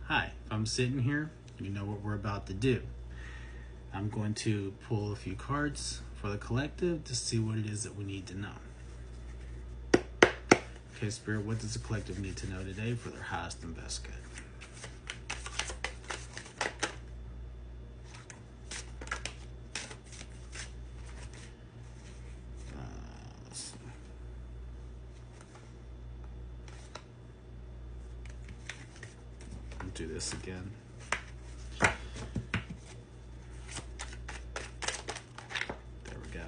Hi, if I'm sitting here, you know what we're about to do. I'm going to pull a few cards for the collective to see what it is that we need to know. Okay, Spirit, what does the collective need to know today for their highest and best good? Let's see. I'll do this again. There we go.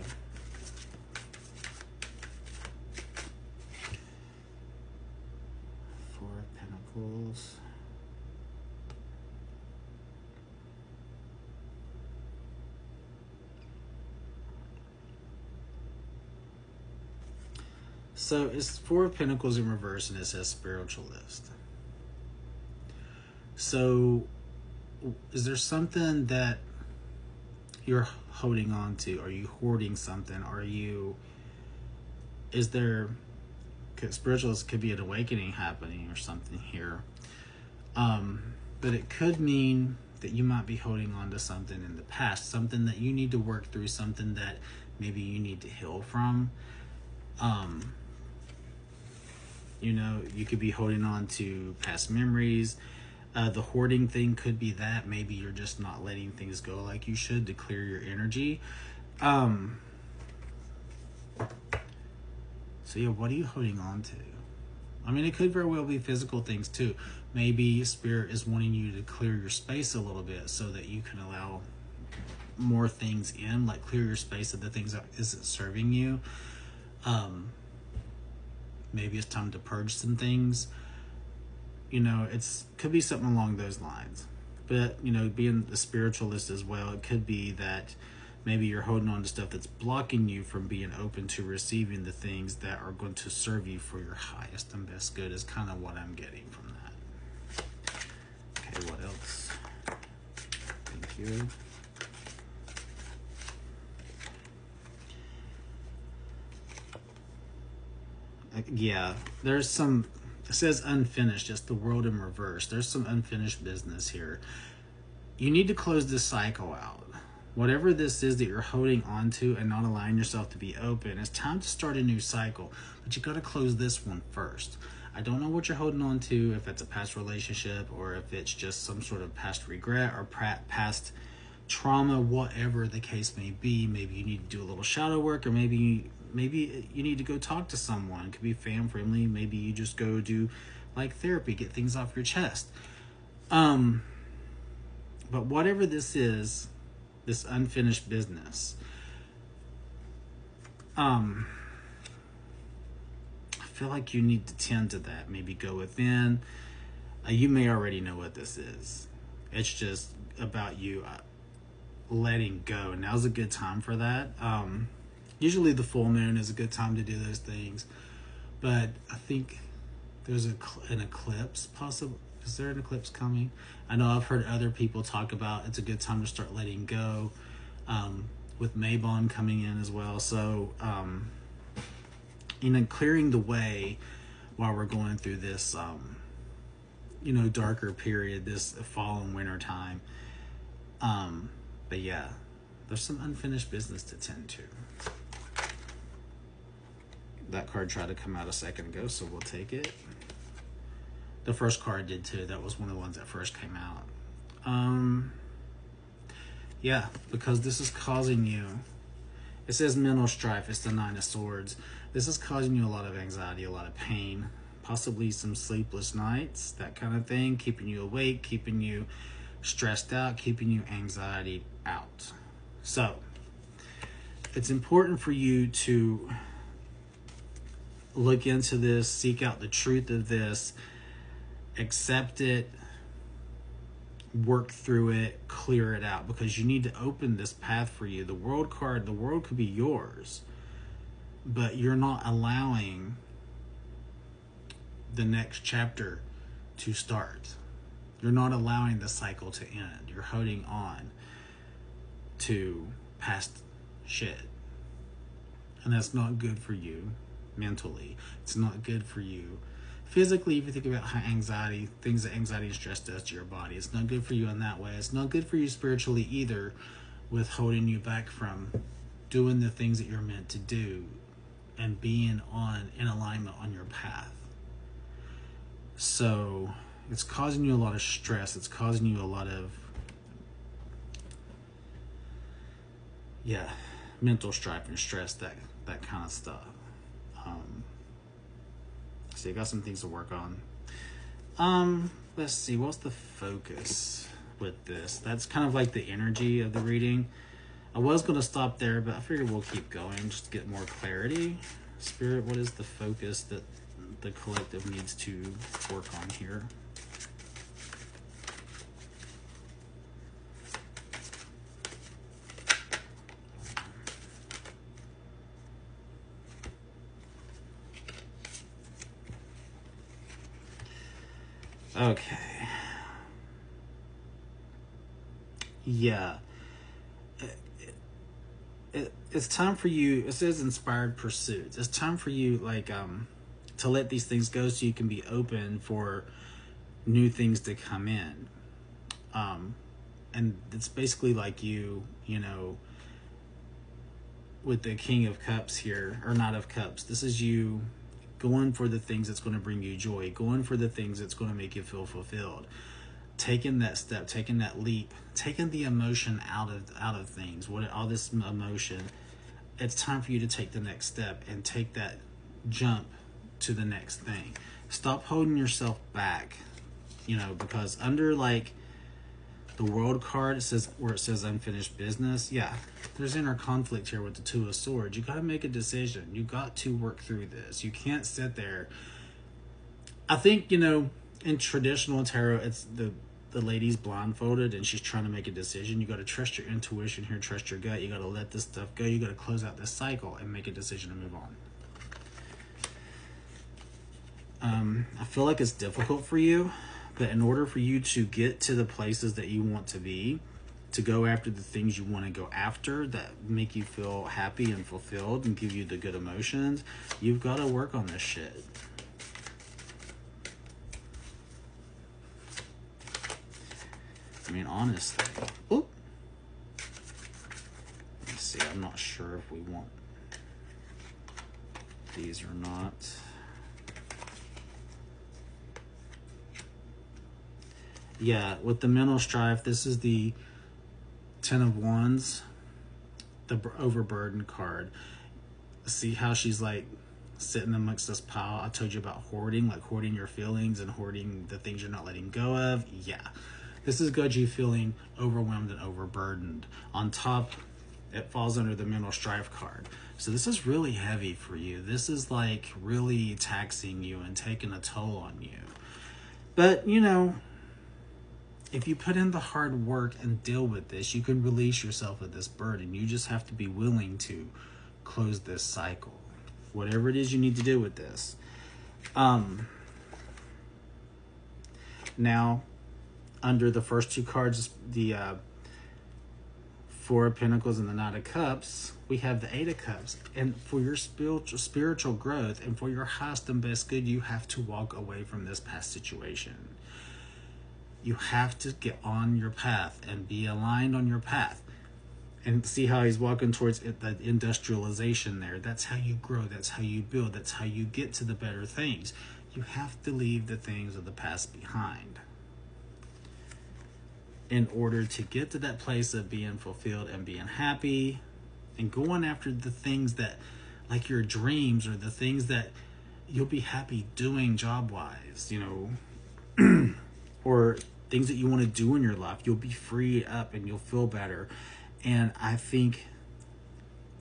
Four of Pentacles. So it's Four of Pentacles in reverse, and it says spiritualist. So is there something that you're holding on to? Are you hoarding something? Is there, spiritualist could be an awakening happening or something here. But it could mean that you might be holding on to something in the past, something that you need to work through, something that maybe you need to heal from. You could be holding on to past memories. The hoarding thing could be that. Maybe you're just not letting things go like you should to clear your energy. So yeah, what are you holding on to? I mean, it could very well be physical things too. Maybe Spirit is wanting you to clear your space a little bit so that you can allow more things in, like clear your space of the things that isn't serving you. Maybe it's time to purge some things. Could be something along those lines. But, being the spiritualist as well, it could be that maybe you're holding on to stuff that's blocking you from being open to receiving the things that are going to serve you for your highest and best good, is kind of what I'm getting from that. Okay, what else? Thank you. Yeah, there's some, it says unfinished, just the world in reverse. There's some unfinished business here. You need to close this cycle out. Whatever this is that you're holding on to and not allowing yourself to be open, it's time to start a new cycle. But you got to close this one first. I don't know what you're holding on to, if it's a past relationship or if it's just some sort of past regret or past trauma, whatever the case may be. Maybe you need to do a little shadow work, or maybe you need to go talk to someone. It could be fam friendly. Maybe you just go do like therapy, get things off your chest. But whatever this is, this unfinished business, I feel like you need to tend to that. Maybe go within. You may already know what this is. It's just about you letting go. Now's a good time for that. Usually the full moon is a good time to do those things. But I think there's an eclipse possible. Is there an eclipse coming? I know I've heard other people talk about it's a good time to start letting go, with Mabon coming in as well. So, clearing the way while we're going through this, darker period, this fall and winter time. But yeah, there's some unfinished business to tend to. That card tried to come out a second ago, so we'll take it. The first card did too. That was one of the ones that first came out. Yeah, because this is causing you, it says mental strife. It's the Nine of Swords. This is causing you a lot of anxiety, a lot of pain, possibly some sleepless nights, that kind of thing, keeping you awake, keeping you stressed out, keeping you anxiety out. So it's important for you to look into this, seek out the truth of this, accept it, work through it, clear it out, because you need to open this path for you. The World card, the world could be yours, but you're not allowing the next chapter to start. You're not allowing the cycle to end. You're holding on to past shit. And that's not good for you mentally. It's not good for you physically, if you think about how anxiety, things that anxiety and stress does to your body, it's not good for you in that way. It's not good for you spiritually either, with holding you back from doing the things that you're meant to do and being in alignment on your path. So it's causing you a lot of stress. It's causing you a lot of mental strife and stress, that kind of stuff. So you got some things to work on. Let's see, what's the focus with this? That's kind of like the energy of the reading. I was going to stop there, but I figured we'll keep going just to get more clarity. Spirit, what is the focus that the collective needs to work on here? Okay. Yeah. It's time for you. It says inspired pursuits. It's time for you, to let these things go so you can be open for new things to come in. And it's basically like you know, with the King of Cups here, or not of Cups. This is you going for the things that's going to bring you joy, going for the things that's going to make you feel fulfilled, taking that step, taking that leap, taking the emotion out of things. All this emotion, it's time for you to take the next step and take that jump to the next thing. Stop holding yourself back, because under the World card, it says unfinished business. Yeah, there's inner conflict here with the Two of Swords. You got to make a decision. You got to work through this. You can't sit there. I think, in traditional tarot, it's the lady's blindfolded and she's trying to make a decision. You got to trust your intuition here, trust your gut. You got to let this stuff go. You got to close out this cycle and make a decision to move on. I feel like it's difficult for you, but in order for you to get to the places that you want to be, to go after the things you want to go after that make you feel happy and fulfilled and give you the good emotions, you've got to work on this shit. I mean, honestly. Oop. Let's see, I'm not sure if we want these or not. Yeah, with the mental strife, this is the Ten of Wands, the overburdened card. See how she's sitting amongst this pile? I told you about hoarding, hoarding your feelings and hoarding the things you're not letting go of. Yeah, this is got you feeling overwhelmed and overburdened. On top, it falls under the mental strife card. So this is really heavy for you. This is really taxing you and taking a toll on you. But, if you put in the hard work and deal with this, you can release yourself of this burden. You just have to be willing to close this cycle. Whatever it is you need to do with this. Now, under the first two cards, the Four of Pentacles and the Knight of Cups, we have the Eight of Cups. And for your spiritual growth and for your highest and best good, you have to walk away from this past situation. You have to get on your path and be aligned on your path. And see how he's walking towards the industrialization there. That's how you grow. That's how you build. That's how you get to the better things. You have to leave the things of the past behind in order to get to that place of being fulfilled and being happy and going after the things that, your dreams, or the things that you'll be happy doing job-wise, or things that you want to do in your life. You'll be freed up and you'll feel better. And I think,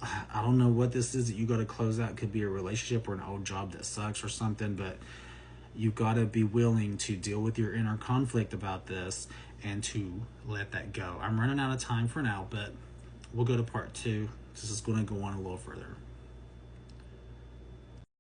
I don't know what this is that you got to close out. It could be a relationship or an old job that sucks or something, but you got to be willing to deal with your inner conflict about this and to let that go. I'm running out of time for now, but we'll go to part 2. This is going to go on a little further.